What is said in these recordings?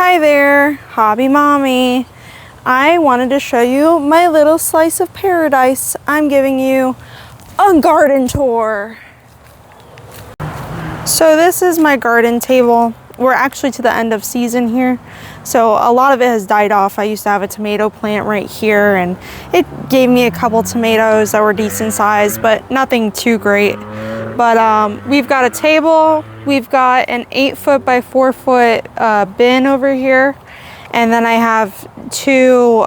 Hi there, Hobby Mommy. I wanted to show you my little slice of paradise. I'm giving you a garden tour. So this is my garden table. We're actually to the end of season here, so a lot of it has died off. I used to have a tomato plant right here, and it gave me a couple tomatoes that were decent size, but nothing too great. But we've got a table, we've got an 8-foot by 4-foot bin over here, and then I have two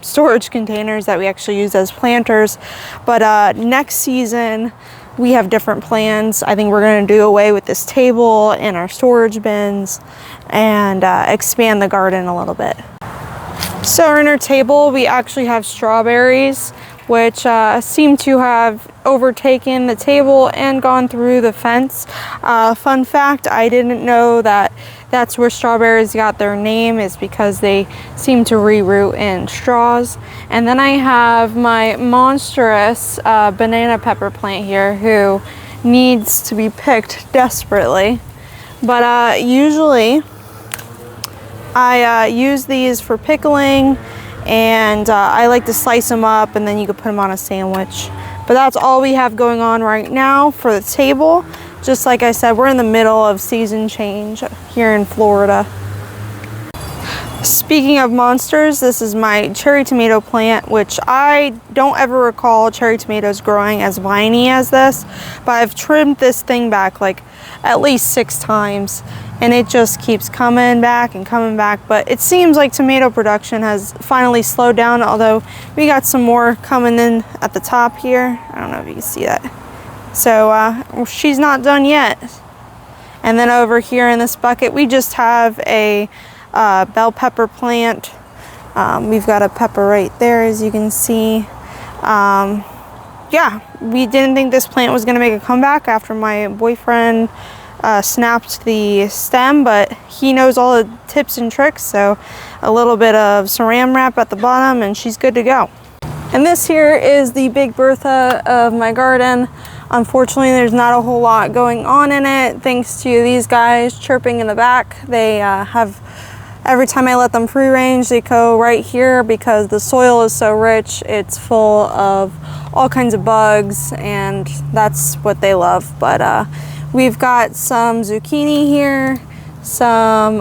storage containers that we actually use as planters. But next season we have different plans. I think we're going to do away with this table and our storage bins and expand the garden a little bit. So in our table we actually have strawberries, which seem to have overtaken the table and gone through the fence. Fun fact, I didn't know that that's where strawberries got their name, is because they seem to re-root in straws. And then I have my monstrous banana pepper plant here who needs to be picked desperately. But usually I use these for pickling, and I like to slice them up and then you can put them on a sandwich. But that's all we have going on right now for the table. Just like I said, we're in the middle of season change here in Florida. Speaking of monsters, this is my cherry tomato plant, which I don't ever recall cherry tomatoes growing as viney as this, but I've trimmed this thing back like at least 6 times, and it just keeps coming back and coming back. But it seems like tomato production has finally slowed down, although we got some more coming in at the top here. I don't know if you can see that. So she's not done yet. And then over here in this bucket we just have a bell pepper plant. We've got a pepper right there, as you can see. Yeah, we didn't think this plant was going to make a comeback after my boyfriend snapped the stem, but he knows all the tips and tricks, so a little bit of saran wrap at the bottom and she's good to go. And this here is the Big Bertha of my garden. Unfortunately, there's not a whole lot going on in it, thanks to these guys chirping in the back. They have, every time I let them free range, they go right here because the soil is so rich. It's full of all kinds of bugs, and that's what they love. But we've got some zucchini here, some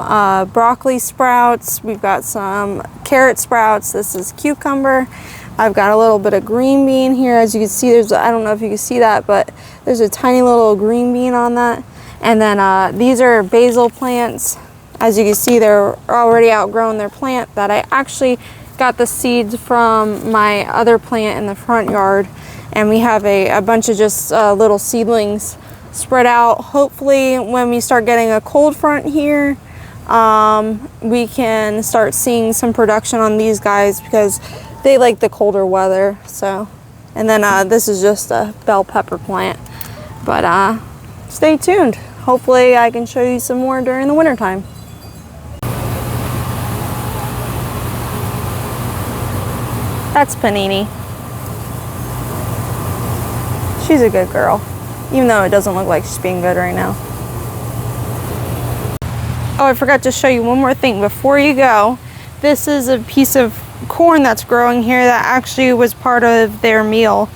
broccoli sprouts, we've got some carrot sprouts, this is cucumber. I've got a little bit of green bean here. As you can see, there's, I don't know if you can see that, but there's a tiny little green bean on that. And then these are basil plants. As you can see, they're already outgrown their plant, that I actually got the seeds from my other plant in the front yard. And we have a bunch of just little seedlings spread out. Hopefully when we start getting a cold front here, we can start seeing some production on these guys because they like the colder weather. So, and then this is just a bell pepper plant. But stay tuned. Hopefully I can show you some more during the winter time. That's Panini. She's a good girl, even though it doesn't look like she's being good right now. Oh, I forgot to show you one more thing before you go. This is a piece of corn that's growing here that actually was part of their meal.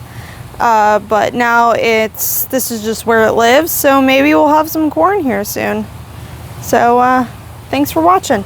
But now this is just where it lives, so maybe we'll have some corn here soon. So thanks for watching.